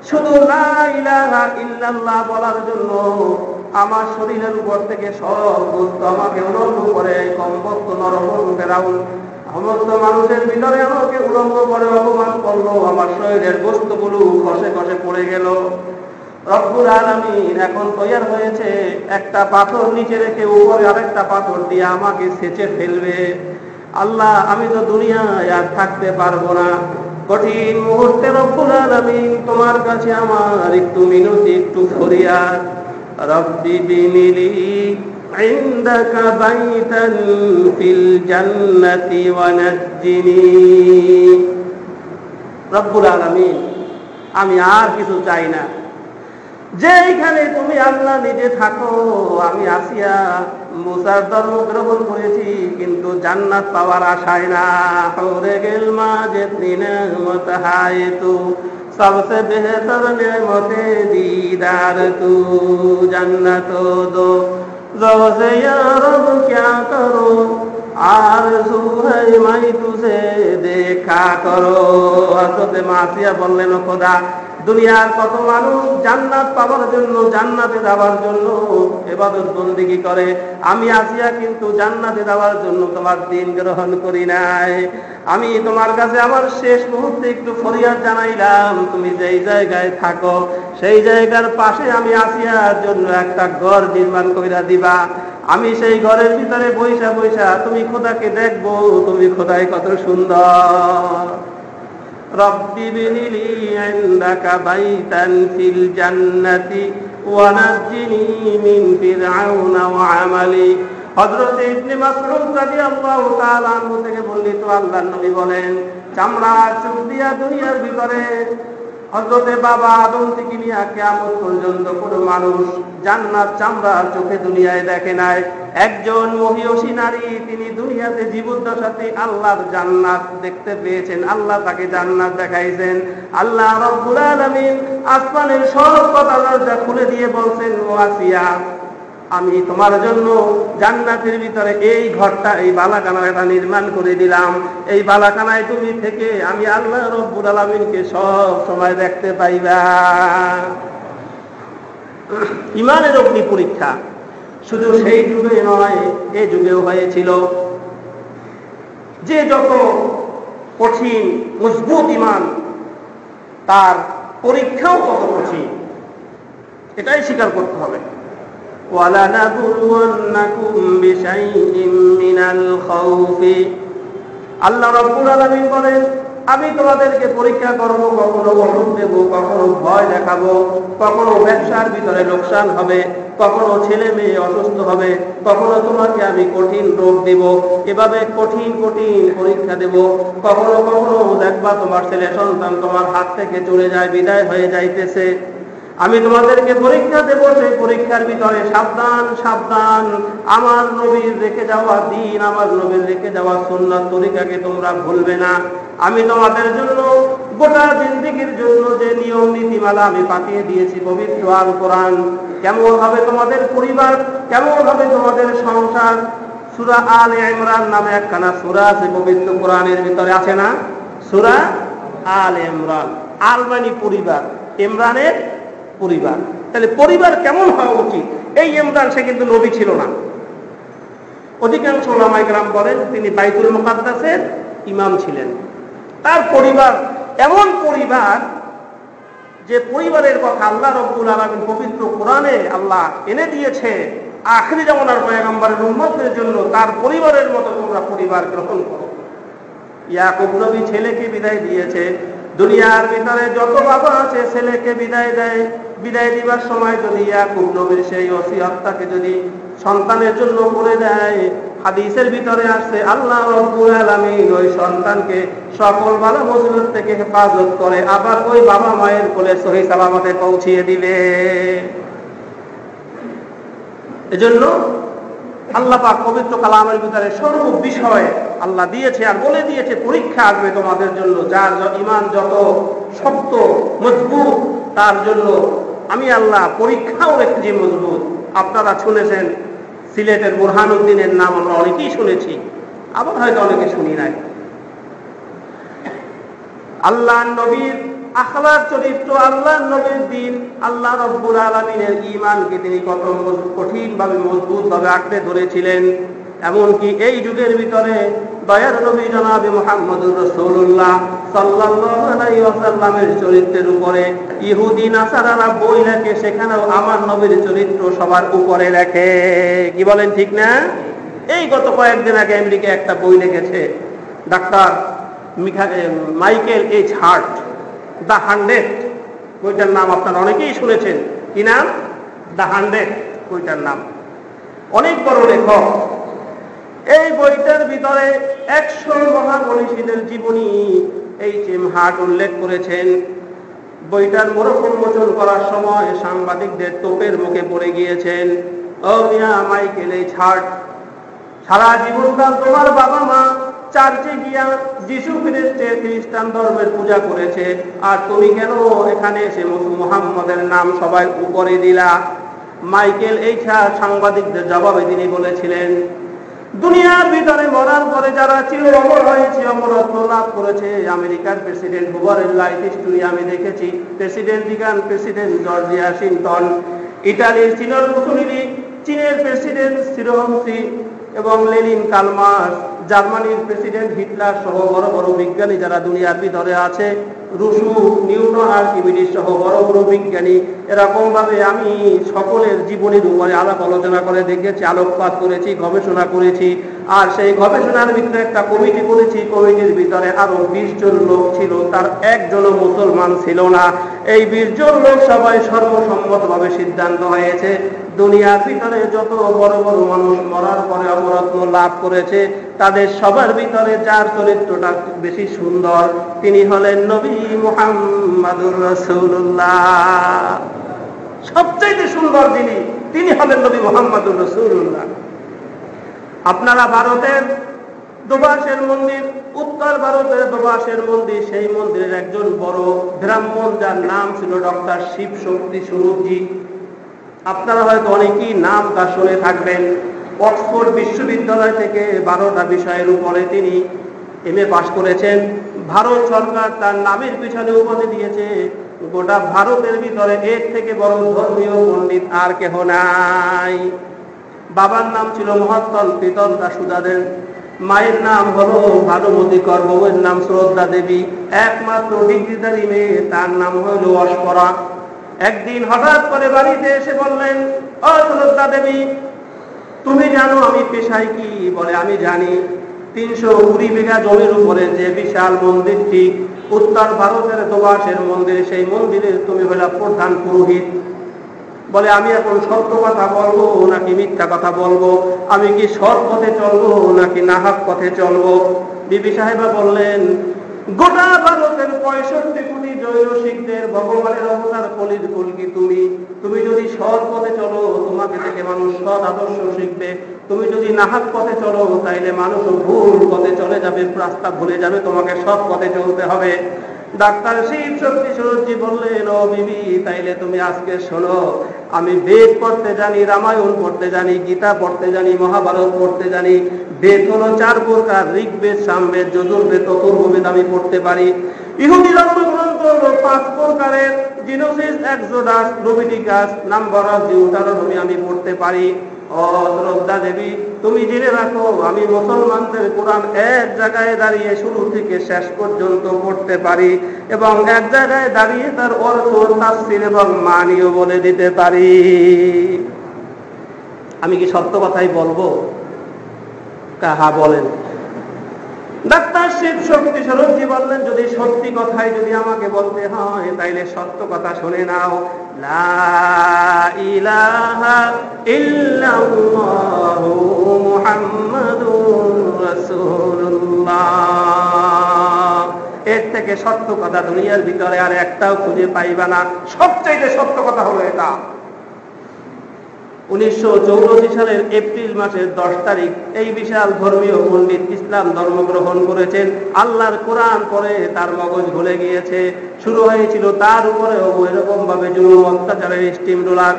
Speaker 1: শুধু লা ইলাহা ইল্লাল্লাহ বলার জন্য আমার শরীরের উপর থেকে সব বস্তু আমাকে উলঙ্গ করে, কমবক্ত নরহর ফেরাউন সমস্ত মানুষের ভিতরে আমাকে উলঙ্গ করে অপমান করলো, আমার শরীরের বস্তুগুলো খসে খসে পড়ে গেল। রব্বুল আলামিন এখন তৈয়ার হয়েছে একটা পাথর নিচে রেখে উপরে আরেকটা পাথর দিয়ে আমাকে সেচে ফেলবে। আল্লাহ, আমি তো দুনিয়ায় আর থাকতে পারবো না। কঠিন মুহূর্তে রব্বুল আলামিন তোমার কাছে আমার একটু মিনতি, একটু ফরিয়াদ, রব্বি বিনিলি ইনদাকা বাইতান ফিল জান্নাতি ওয়া নাজ্জিনি। রব্বুল আলামিন, আমি আর কিছু চাই না, যেখানে তুমি আল্লাহ নিজে থাকো। আমি আসিয়া মুসার ধর্ম গ্রহণ করেছি, কিন্তু জান্নাত পাওয়ার আশায় না। হরে গেল মা জিতনি নেমত হায় তু, सबसे बेहतर नेमते दीदार तू, जन्नत दो रोज़े या रब क्या करो, आरज़ू है मैं तुझे देखा करो। हज़रत मासिया বললেন, খোদা, দুনিয়ার কত মানুষ জান্নাত পাওয়ার জন্য, জান্নাতে যাওয়ার জন্য ইবাদত বন্দেগী করে, আমি আসিয়া কিন্তু জান্নাতে যাওয়ার জন্য তোমার দিন গ্রহণ করি নাই। আমি তোমার কাছে আমার শেষ মুহূর্তে একটু ফরিয়াদ জানাইলাম, তুমি যেই জায়গায় থাকো সেই জায়গার পাশে আমি আসিয়ার জন্য একটা ঘর নির্মাণ কইরা দিবা। আমি সেই ঘরের ভিতরে বৈশা বৈশা তুমি খোদাকে দেখবো, তুমি খোদাই কত সুন্দর। রব্বি বিনিলি ইনদাকা বাইতান ফিল জান্নাতি ওয়া নাজ্জিনি মিন ফিরআউনা ওয়া আমালি। হযরত ইবনে মাসউদ রাদিয়াল্লাহু তাআলা আনহু থেকে বর্ণিত, আল্লাহর নবী বলেন, চামড়ার চুল দিয়া দুনিয়ার ভিতরে হযরতে বাবা আদম থেকে নিয়ে কিয়ামত পর্যন্ত কোনো মানুষ জান্নাত চামড়ার চোখে দুনিয়ায় দেখে নাই। একজন মহিয়সী নারী, তিনি দুনিয়াতে জীবদ্দশাতে আল্লাহর জান্নাত দেখতে পেয়েছেন, আল্লাহ তাকে জান্নাত দেখাইছেন। আল্লাহ রাব্বুল আলামিন আসমানের সব কথা দরজা খুলে দিয়ে বলছেন, ও আসিয়া, আমি তোমার জন্য জান্নাতের ভিতরে এই ঘরটা, এই বালাখানাটা নির্মাণ করে দিলাম। এই বালাখানায় তুমি থেকে আমি আল্লাহ রব্বুল আলামিনকে সব সময় দেখতে পাইবা। ইমানের অগ্নি পরীক্ষা শুধু সেই যুগে নয়, এই যুগেও হয়েছিল। যে যত কঠিন মজবুত ইমান, তার পরীক্ষাও তত কঠিন, এটাই স্বীকার করতে হবে। وَلَنَبْلُوَنَّكُمْ بِشَيْءٍ مِّنَ الْخَوْفِ। আল্লাহ রাব্বুল আলামিন বলেন, আমি তোমাদেরকে পরীক্ষা করব, কখনো অসুখ দেব, কখনো ভয় দেখাবো, কখনো ব্যবসার ভিতরে লোকসান হবে, কখনো ছেলে মেয়ে অসুস্থ হবে, কখনো তোমাকে আমি কঠিন রোগ দেব। এভাবে কঠিন কঠিন পরীক্ষা দেব। কখনো কখনো দেখবা তোমার ছেলে সন্তান তোমার হাত থেকে চলে যায়, বিদায় হয়ে যাইতেছে। আমি তোমাদেরকে পরীক্ষা দেব, সেই পরীক্ষার ভিতরে সাবধান সাবধান, আমার নবীর রেখে যাওয়া দিন, আমার নবীর রেখে যাওয়া সুন্নাত তরিকাকে তোমরা ভুলবে না। আমি তোমাদের জন্য গোটা জিন্দেগীর জন্য যে নিয়ম নীতিমালা আমি পাঠিয়ে দিয়েছি পবিত্র আল কোরআন, কেমন হবে তোমাদের পরিবার, কেমন হবে তোমাদের সংসার। সূরা আলে ইমরান নামে একখানা সূরা আছে পবিত্র কোরআনের ভিতরে, আছে না? সূরা আলে ইমরান। আল মানে পরিবার, ইমরানের পরিবার। তাহলে পরিবার কেমন হওয়া উচিত? এই ইমরান সে কিন্তু নবী ছিল না। অধিকাংশ উলামায়ে কেরাম বলেন তিনি বাইতুল মুকাদ্দাসের ইমাম ছিলেন। তার পরিবার এমন পরিবার যে পরিবারের কথা আল্লাহ রাব্বুল আলামিন পবিত্র কোরআনে আল্লাহ এনে দিয়েছে আখিরি জামানার পয়গম্বরের উম্মতের জন্য। তার পরিবারের মতো তোমরা পরিবার গ্রহণ করো। ইয়াকুব নবী ছেলেকে বিদায় দিয়েছে। দুনিয়ার ভিতরে যত বাবা আছে ছেলেকে বিদায় দেয়, বিদায় দিবার সময় যদি ইয়াকুব নবীর সেই ওসিয়তটাকে যদি সন্তানের জন্য করে দেয়, হাদিসের ভিতরে আসছে আল্লাহ রাব্বুল আলামিন ওই সন্তানকে সকল বালা মুসিবত থেকে হেফাজত করে, আবার ওই বাবা মায়ের কোলে সহি সালামতে পৌঁছিয়ে দিবে। এজন্য আল্লাহ পাক পবিত্র কালামের ভিতরে সর্ব বিষয় আল্লাহ দিয়েছে আর বলে দিয়েছে পরীক্ষা আসবে তোমাদের জন্য। যার ঈমান যত শক্ত মজবুত তার জন্য আমি আল্লাহ পরীক্ষাও রেখেছি মজবুত। আপনারা শুনেছেন সিলেটের বুরহানুদ্দিনের নাম আমরা অনেকেই শুনেছি, আবার হয়তো অনেকে শুনি নাই। আল্লাহ নবীর আখলাক চরিত্র, আল্লাহ নবীর দিন, আল্লাহ রাব্বুল আলামিনের ঈমানকে তিনি কত কঠিন ভাবে মজবুত ভাবে আঁকড়ে ধরেছিলেন। এমনকি এই যুগের ভিতরে দয়ার নবী জনাবে মুহাম্মদুর রাসূলুল্লাহ সাল্লাল্লাহু আলাইহি ওয়াসাল্লামের চরিত্রের উপরে ইহুদি নাসারারা বই লেখে, সেখানেও আমার নবীর চরিত্র সবার উপরে লেখে। কি বলেন, ঠিক না? এই গত কয়েকদিন আগে আমেরিকা একটা বই লিখেছে doctor Michael H heart, the 100। বইটার নাম আপনারা অনেকেই শুনেছেন। কি নাম? দ্য 100 বইটার নাম। অনেক বড় লেখক। এই বইটার ভিতরে 100 মহামনীষীদের জীবনী এইচ এম হার্ট উল্লেখ করেছেন। বইটার মোড়ক উন্মোচন করার সময় সাংবাদিকদের তোপের মুখে পড়ে গিয়েছেন, ও মিয়া মাইকেল এইচ হার্ট, সারা জীবনকাল তোমার বাবা মা চার্চে গিয়া যিশু খ্রিস্টান ধর্মের পূজা করেছে, আর তুমি কেন এখানে এসে মুহাম্মদের নাম সবাই উপরে দিলা? মাইকেল এইচ হার্ট সাংবাদিকদের জবাবে তিনি বলেছিলেন, দুনিয়ার ভিতরে মরার পরে যারা চির অমর হয়েছে, অমরত্ব লাভ করেছে, আমেরিকার প্রেসিডেন্ট হুভারের লাইফ স্টোরি আমি দেখেছি, প্রেসিডেন্ট রিগান, প্রেসিডেন্ট জর্জ ওয়াশিংটন, ইটালির চীনের মুসোলিনি, চীনের প্রেসিডেন্ট সিরোহংসি এবং লেনিন, কার্ল মার্কস, জার্মানির প্রেসিডেন্ট হিটলার সহ বড় বড় বিজ্ঞানী যারা দুনিয়ার ভিতরে আছে, রুশু, নিউটন, আর্কিমিডিস সহ বড় বড় বিজ্ঞানী, এরকম ভাবে আমি সকলের জীবনের উপরে আলাপ আলোচনা করে দেখেছি, আলোকপাত করেছি, গবেষণা করেছি। আর সেই গবেষণার ভিতরে একটা কমিটি করেছি, কমিটির ভিতরে আরো 20 জন লোক ছিল, তার একজনও মুসলমান ছিল না। এই 20 জন লোক সবাই সর্বসম্মতভাবে সিদ্ধান্ত হয়েছে, দুনিয়ার ভিতরে যত বড় বড় মানুষ মরার পরে অমরত্ব লাভ করেছে, তাদের সবার ভিতরে যার চরিত্রটা বেশি সুন্দর তিনি হলেন নবী মুহাম্মাদুর রাসূলুল্লাহ। সবচেয়ে সুন্দর তিনি হলেন নবী মুহাম্মাদুর রাসূলুল্লাহ। আপনারা ভারতের দোবাসের মন্দির, উত্তর ভারতের দোবাসের মন্দির, সেই মন্দিরের একজন বড় ব্রাহ্মণ যার নাম ছিল ডক্টর শিব শক্তি স্বরূপজি। আপনারা হয়তো অনেকেই নাম তা শুনে থাকবেন। অক্সফোর্ড বিশ্ববিদ্যালয় থেকে 12টা বিষয়ের উপরে তিনি MA পাশ করেছেন। ভারত সরকার তার নামের পিছনে উপাধি দিয়েছে। গোটা ভারতের ভিতরে এর থেকে বড় ধর্মীয় পণ্ডিত আর কেহ নাই। বাবার নাম ছিল মহাত্তল প্রীতম দাসুদাদের, মায়ের নাম হলো ভানুমতি কর, বউয়ের নাম শ্রদ্ধা দেবী, একমাত্র ডিগ্রিধারী মেয়ে, তার নাম হলো অস্পরা। একদিন হঠাৎ করে বাড়িতে এসে বললেন, ও শ্রদ্ধা দেবী, তুমি জানো আমি পেশায় কি? বলে, আমি জানি। 320 বিঘা জমির উপরে যে বিশাল মন্দিরটি উত্তর ভারতের দোবাসের মন্দির, সেই মন্দিরের তুমি হলো প্রধান পুরোহিত। বলে, আমি এখন সত্য কথা বলবো নাকি মিথ্যা কথা বলবো? আমি কি সৎ পথে চলবো নাকি নাহাক পথে চলবো? বিবি সাহেবা বললেন, গোটা ভারতের 65 কোটি জৈন শিখদের ভগবানের অবতার কলির কলকি তুমি যদি সৎ পথে চলো তোমাকে দেখে মানুষ সৎ আদর্শ শিখবে, তুমি যদি নাহাক পথে চলো তাইলে মানুষ ভুল পথে চলে যাবে, রাস্তা ভুলে যাবে, তোমাকে সৎ পথে চলতে হবে। ডাক্তার শিব শক্তি স্বরূপজি বললেন, ও বিবি, তাইলে তুমি আজকে শোনো, আমি বেদ পড়তে জানি, রামায়ণ পড়তে জানি, গীতা পড়তে জানি, মহাভারত পড়তে জানি। বেদ হলো 4 প্রকার, ঋগ্বেদ, সামবেদ, যজুর্বেদ, অথর্ববেদ আমি পড়তে পারি। ইহুদি ধর্মগ্রন্থ হলো 5 প্রকারের, জিনোসিস, এক্সোডাস, লেভিটিকাস, নাম্বার অফ ডিউটারোনমি আমি পড়তে পারি। ও শ্রদ্ধা দেবী, তুমি জেনে রাখো, আমি মুসলমানদের কোরআন এক জায়গায় দাঁড়িয়ে শুরু থেকে শেষ পর্যন্ত পড়তে পারি এবং এক জায়গায় দাঁড়িয়ে তার অর্থ, তাফসীর এবং মানিও বলে দিতে পারি। আমি কি সত্য কথাই বলবো? কাহা বলেন। ডাক্তার শিব শক্তি স্বরূপজি বললেন, যদি সত্যি কথাই যদি আমাকে বলতে হয় তাইলে সত্য কথা শুনে নাও, লা ইলাহা ইল্লাল্লাহু মুহাম্মাদুর রাসূলুল্লাহ। এর থেকে সত্য কথা দুনিয়ার ভিতরে আর একটাও খুঁজে পাইবা না। সবচেয়ে সত্য কথা হলো এটা। 1984 সালের এপ্রিল মাসের 10 তারিখ এই বিশাল ধর্মীয় পণ্ডিত ইসলাম ধর্ম গ্রহণ করেছেন। আল্লাহর কোরআন পড়ে তার মগজ ভুলে গিয়েছে। শুরু হয়েছিল তার উপরেও এরকম ভাবে জুলুম অত্যাচারের স্টিম রোলার।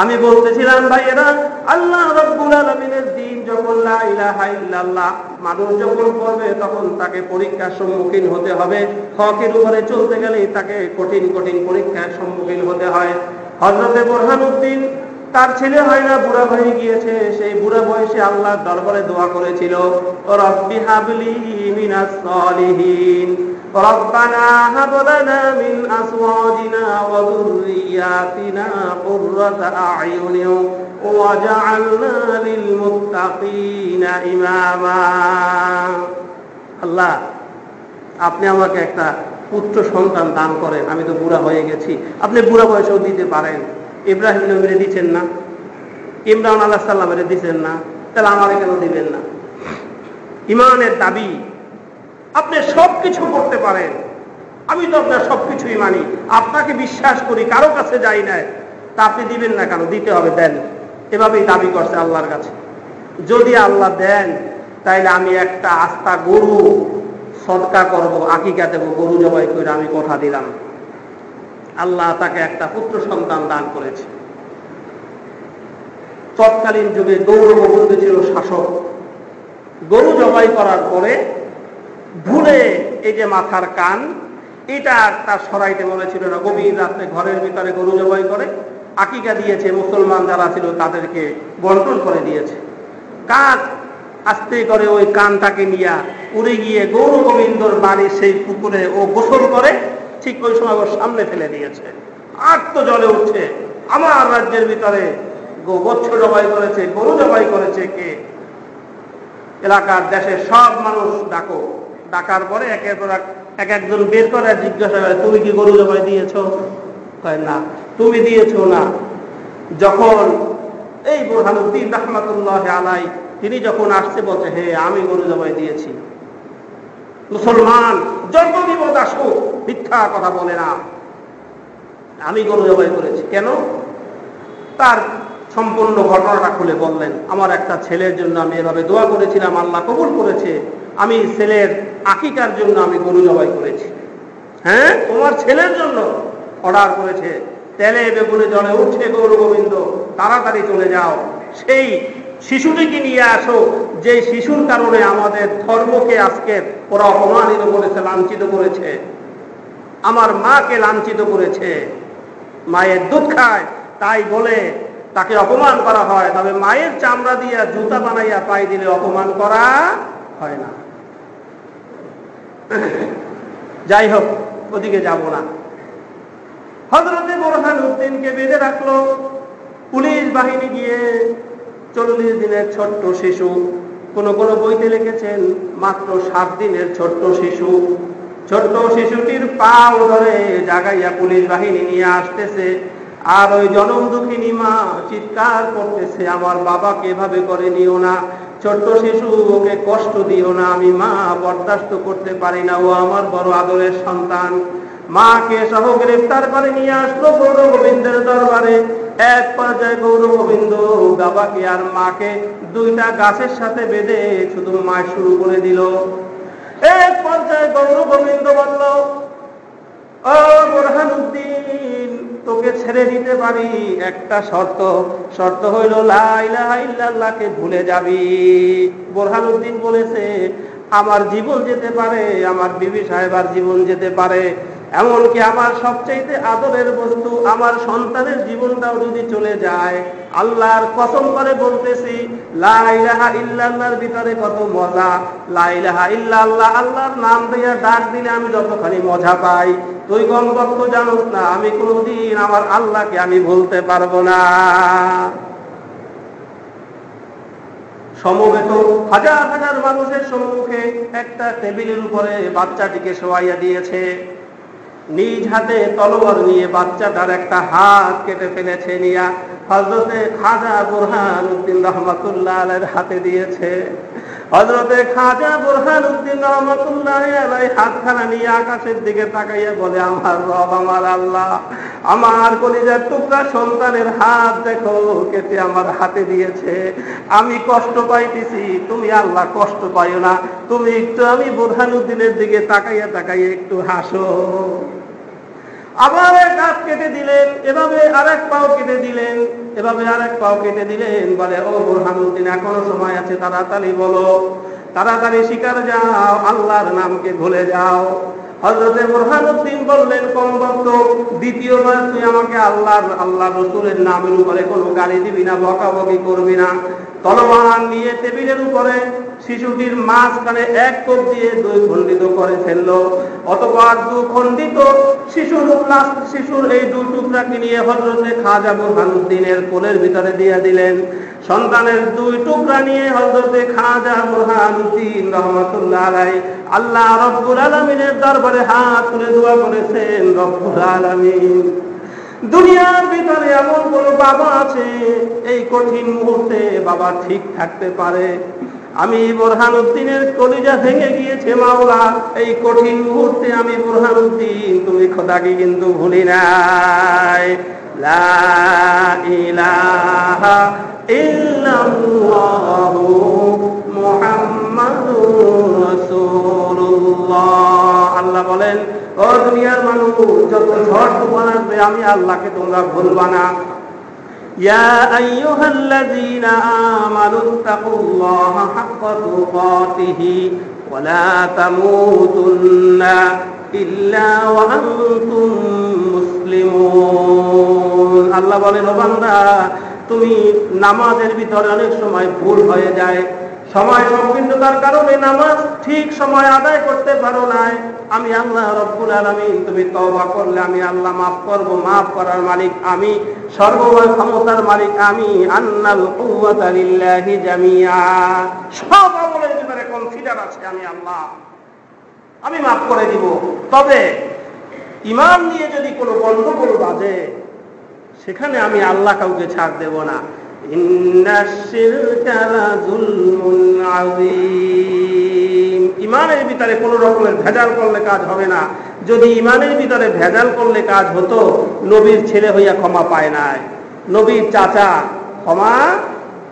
Speaker 1: আমি বলতেছিলাম, ভাইয়েরা, আল্লাহ রাব্বুল আলামিনের দ্বীন যখন লা ইলাহা ইল্লাল্লাহ মানুষ যখন পড়বে তখন তাকে পরীক্ষার সম্মুখীন হতে হবে। হকের উপরে চলতে গেলে তাকে কঠিন কঠিন পরীক্ষার সম্মুখীন হতে হয়। হযরতে বুরহানুদ্দিন, তার ছেলে হয় না, বুড়া হয়ে গিয়েছে। সেই বুড়া বয়সে আল্লাহর দরবারে দোয়া করেছিল, রব্বি হাবলি মিনাস সালিহিন, রব্বানা হাব লানা মিন আজওয়াজিনা ওয়া যুররিয়াতিনা কুররাতা আ'য়ুনিন ওয়াজআলনা লিল মুত্তাকিনা ইমামা। আল্লাহ, আপনি আমাকে একটা পুত্র সন্তান দান করেন, আমি তো বুড়া হয়ে গেছি। আপনি বুড়া বয়সেও দিতে পারেন। ইব্রাহিম নবীরে দিচ্ছেন না, ইমরান আলাইহিস সালামের দিচ্ছেন না, তাহলে আমারে কেন দিবেন না? ইমানের দাবি, আপনি সবকিছু করতে পারেন, আমি তো আপনার সবকিছুই মানি, আপনাকে বিশ্বাস করি, কারো কাছে যাই না, তা আপনি দিবেন না কেন? দিতে হবে, দেন। এভাবেই দাবি করছে আল্লাহর কাছে। যদি আল্লাহ দেন তাইলে আমি একটা আস্তা গরু সদকা করব, আকিকা দেব, গরু জবাই করে আমি কথা দিলাম। আল্লাহ তাকে একটা পুত্র সন্তান দান করেছে। তৎকালীন যুগে গৌরববন্ধু ছিল শাসক। গরু জবাই করার পরে ভুলে এই যে মাথার কান, এটা তার সরাইতে বলেছিল না। গভীর রাত্রে ঘরের ভিতরে গরু জবাই করে আকিকা দিয়েছে, মুসলমান যারা ছিল তাদেরকে বন্টন করে দিয়েছে। কাক আস্তে করে ওই কানটাকে নিয়ে উড়ে গিয়ে গৌর গোবিন্দর বাড়ির সেই পুকুরে ও গোসল করে ঠিক ওই সময় ওর সামনে ফেলে দিয়েছে। আর তো জলে উঠছে, আমার রাজ্যের ভিতরে বচ্ছ জবাই করেছে, গরু জবাই করেছে কে? এলাকার দেশের সব মানুষ ডাকো। ডাকার পরে একের পর এক একজন বের করে জিজ্ঞাসা করে, তুমি কি গরু জবাই দিয়েছো? কয় না। তুমি দিয়েছো না? যখন এই বুরহানুদ্দিন রাহমাতুল্লাহ আলাই তিনি যখন আসছে বলছে, হে আমি গরু জবাই দিয়েছি। মুসলমান যত বিপদ আসুক মিথ্যা কথা বলে না, আমি গরু জবাই করেছি। কেন? তার সম্পূর্ণ ঘটনাটা খুলে বললেন। আমার একটা ছেলের জন্য আমি এভাবে দোয়া করেছিলাম, আল্লাহ কবুল করেছে, আমি ছেলের আকিকার জন্য আমি গরু জবাই করেছি। হ্যাঁ, তোমার ছেলের জন্য অর্ডার করেছে, তেলে বেগুনে জলে উঠছে গৌর গোবিন্দ, তাড়াতাড়ি চলে যাও, সেই শিশুটিকে নিয়ে আসো, যে শিশুর কারণে আমাদের ধর্মকে আজকে ওরা অপমানিত করেছে, লাঞ্ছিত করেছে, আমার মাকে লাঞ্ছিত করেছে। মায়ের দুধ খায় তাই বলে তাকে অপমান করা হয়, তবে মায়ের চামড়া দিয়া জুতা বানাইয়া পাই দিলে অপমান করা হয় না। যাই হোক, ওদিকে যাব না। হযরতে বুরহানুদ্দিনকে বেঁধে রাখলো পুলিশ বাহিনী গিয়ে। 40 দিনের ছোট্ট শিশু, কোন কোন বইতে লিখেছেন মাত্র 7 দিনের ছোট্ট শিশু। ছোট্ট শিশুটির পাও ধরে জাগাইয়া পুলিশ বাহিনী নিয়ে আসতেছে, আর ওই জনম দুঃখিনী মা চিৎকার করতেছে, আমার বাবাকে এভাবে করে নিও না, ছোট্ট শিশু, ওকে কষ্ট দিও না, আমি মা বরদাস্ত করতে পারি না, ও আমার বড় আদরের সন্তান। মাকে সহ গ্রেফতার করে নিয়ে আসলো গৌর গোবিন্দের দরবারে। এক পর্যায়ে গৌর গোবিন্দ বাবাকে আর মাকে দুইটা গাছের সাথে বেঁধে শুধু মা শুরু করে দিল। এক পর্যায়ে গৌর গোবিন্দ বলল, ও বুরহানুদ্দিন, তোকে ছেড়ে দিতে পারি, একটা শর্ত হইল লা ইলাহা ইল্লাল্লাহকে ভুলে যাবি। বুরহানুদ্দিন বলেছে, আমার জীবন যেতে পারে, আমার বিবি সাহেবার জীবন যেতে পারে, এমনকি আমার সবচাইতে আদরের বস্তু আমার সন্তানের জীবনটাও যদি চলে যায়, আল্লাহর কসম করে বলতেছি, লা ইলাহা ইল্লাল্লাহর ভিতরে কত মজা। লা ইলাহা ইল্লাল্লাহ, আল্লাহর নাম দিয়া ডাক দিলে আমি যতখানি মজা পাই, তুই গঙ্গত্ব জানোস না, আমি কোনদিন আমার আল্লাহকে আমি ভুলতে পারবো না। সমবেত হাজার হাজার মানুষের সম্মুখে একটা টেবিলের উপরে বাচ্চাটিকে শোয়াইয়া দিয়েছে। নিজ হাতে তলোয়ার নিয়ে বাচ্চাটার একটা হাত কেটে ফেলেছে, নিয়া হযরতে খাজা বুরহানুদ্দিন রাহমাতুল্লাহ আলাইহির হাতে দিয়েছে। হযরতে খাজা বুরহানুদ্দিন রাহমাতুল্লাহ আলাইহি হাতখানা নিয়ে আকাশের দিকে তাকাইয়া বলে, আমার রব, আমার আল্লাহ, আমার কলিজার টুকরা সন্তানের হাত দেখো কেটে আমার হাতে দিয়েছে, আমি কষ্ট পাইতেছি, তুমি আল্লাহ কষ্ট পাইও না, তুমি একটু আমি বুরহানুদ্দিনের দিকে তাকাইয়া তাকাইয়া একটু হাসো। আবার এক হাত কেটে দিলেন, এভাবে আরেক পাও কেটে দিলেন, এভাবে আরেক পাও কেটে দিলেন। বলে, ও বুরহানুদ্দিন, এখনো সময় আছে, তাড়াতাড়ি বলো, তাড়াতাড়ি শিকার যাও, আল্লাহর নামকে ভুলে যাও। হযরতে বুরহানুদ্দিন বললেন, কমবক্ত দ্বিতীয়বার তুই আমাকে আল্লাহ রসুলের নামের উপরে কোনো গালি দিবি না, বকাবকি করবি না। তলোয়ার নিয়ে টেবিলের উপরে শিশুটির মাঝখানে এক কোপ দিয়ে 2 খণ্ডিত করে ফেললো। অতঃপর 2 খণ্ডিত শিশুর এই 2 টুকরাকে নিয়ে হযরতে খাজা বুরহানুদ্দিনের কোলের ভিতরে দিয়ে দিলেন। সন্তানের 2 টুকরা নিয়ে হযরতে খাজা বুরহানুদ্দিন রাহমাতুল্লাহ আলাইহি আল্লাহ রব্বুল আলামিনের দরবারে হাত তুলে দোয়া করেছেন, রব্বুল আলামিন, দুনিয়ার ভিতরে এমন কোন বাবা আছে এই কঠিন মুহূর্তে বাবা ঠিক থাকতে পারে? আমি বুরহানুদ্দিনের কলিজা ভেঙে গিয়েছে মাওলা, এই কঠিন মুহূর্তে আমি বুরহানুদ্দিন তুমি খোদাকে কিন্তু ভুলি নাই। লা ইলাহা ইল্লাল্লাহু মুহাম্মাদুর রাসূলুল্লাহ। আল্লাহ বলেন, ও দুনিয়ার মানুষ, যত ঝড় তুফান আসবে আমি আল্লাহকে তোমরা ভুলবা না। ইয়া আইয়ুহাল্লাযীনা আমানুত্তাকুল্লাহা হাক্কা তুকাতিহি ওয়া লা তামুতুন্না ইল্লা ওয়া আনতুম মুসলিমুন। আল্লাহ বলেন, ও বান্দা, তুমি নামাজের ভিতরে অনেক সময় ভুল হয়ে যায়, সময় সংকীর্ণতার কারণে নামাজ ঠিক সময় আদায় করতে পারো নাই, আমি আল্লাহ রব্বুল আলামিন তুমি তওবা করলে আমি আল্লাহ মাফ করব। মাফ করার মালিক আমি, সর্বময় ক্ষমতার মালিক আমি। আন্নাল কুওয়াতা লিল্লাহি জামিআ, সব আমলের ভিতরে কনসিডার আছে আমি আল্লাহ, আমি মাফ করে দিব। তবে ঈমান নিয়ে যদি কোনো গন্ডগোল বাজে সেখানে আমি আল্লাহ কাউকে ছাড় দেব না। ইন্নাশ শিরকা লাযুলমুন আযীম, ঈমানের ভিতরে কোনো রকমের ভেজাল করলে কাজ হবে না। যদি ঈমানের ভিতরে ভেজাল করলে কাজ হতো, নবীর ছেলে হইয়া ক্ষমা পায় নাই, নবীর চাচা ক্ষমা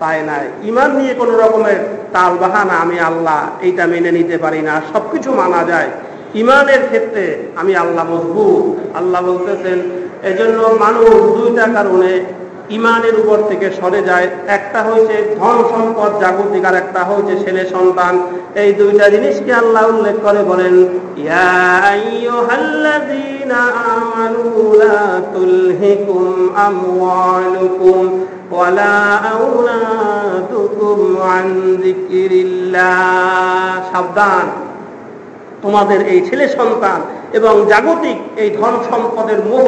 Speaker 1: পায় নাই। ঈমান নিয়ে কোনো রকমের তাল বাহানা আমি আল্লাহ এইটা মেনে নিতে পারি না। সবকিছু মানা যায়, ঈমানের ক্ষেত্রে আমি আল্লাহ মজবুত। আল্লাহ বলতেছেন এজন্য মানুষ দুইটা কারণে ঈমানের উপর থেকে সরে যায়। একটা হয়েছে ধন সম্পদ জাগতিক, আর একটা হয়েছে ছেলে সন্তান। এই দুইটা জিনিসকে আল্লাহ উল্লেখ করে বলেন, ইয়া আইয়ুহাল্লাযীনা আমানু লা তুলহিকুম আমওয়ালুকুম ওয়ালা আওলাদুকুম আন যিকরিল্লাহ। সাবধান, তোমাদের এই ছেলে সন্তান এবং জাগতিক এই ধন সম্পদের মোহ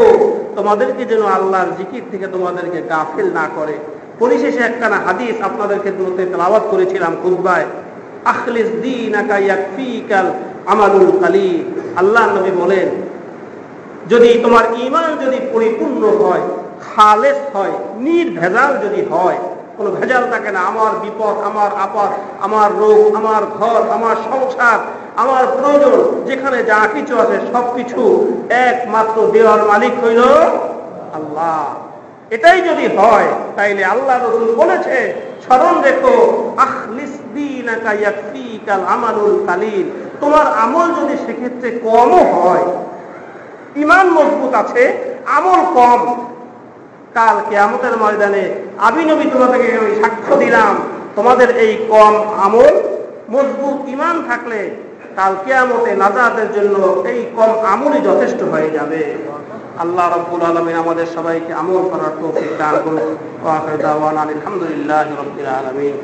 Speaker 1: তোমাদেরকে যেন আল্লাহর জিকির থেকে তোমাদেরকে গাফিল না করে। পরিশেষে একখানা হাদিস আপনাদের ক্ষেত্রে তেলাওয়াত করেছিলাম খুতবায়, আখলিস দীনাকা ইয়াকফিকাল আমালুল কালিল। আল্লাহর নবী বলেন, যদি তোমার ঈমান যদি পরিপূর্ণ হয়, খালেস হয়, নির্ভেজাল যদি হয়, কোনো ভেজাল থাকে না, আমার বিপদ, আমার আপদ, আমার রোগ, আমার ঘর, আমার সংসার, আমার প্রয়োজন, যেখানে যা কিছু আছে সবকিছু একমাত্র দেওয়ার মালিক হইল আল্লাহ। এটাই যদি হয় তাইলে আল্লাহ রাসূল বলেছে, স্মরণ রেখো, আখলিস দীনাকা ইয়াকফিকাল আমালুল কালিল। তোমার আমল যদি সেক্ষেত্রে কমও হয়, ঈমান মজবুত আছে, আমল কম, কাল কিয়ামতের ময়দানে আমি নবী তোমাদেরকে আমি সাক্ষ্য দিলাম, তোমাদের এই কম আমল মজবুত ঈমান থাকলে কাল কিয়ামতে নাজাতের জন্য এই কম আমলই যথেষ্ট হয়ে যাবে। আল্লাহ রাব্বুল আলামিন আমাদের সবাইকে আমল করার তৌফিক দান করুন। ওয়া আখিরু দাওয়ানা আলহামদুলিল্লাহি রাব্বিল আলামিন।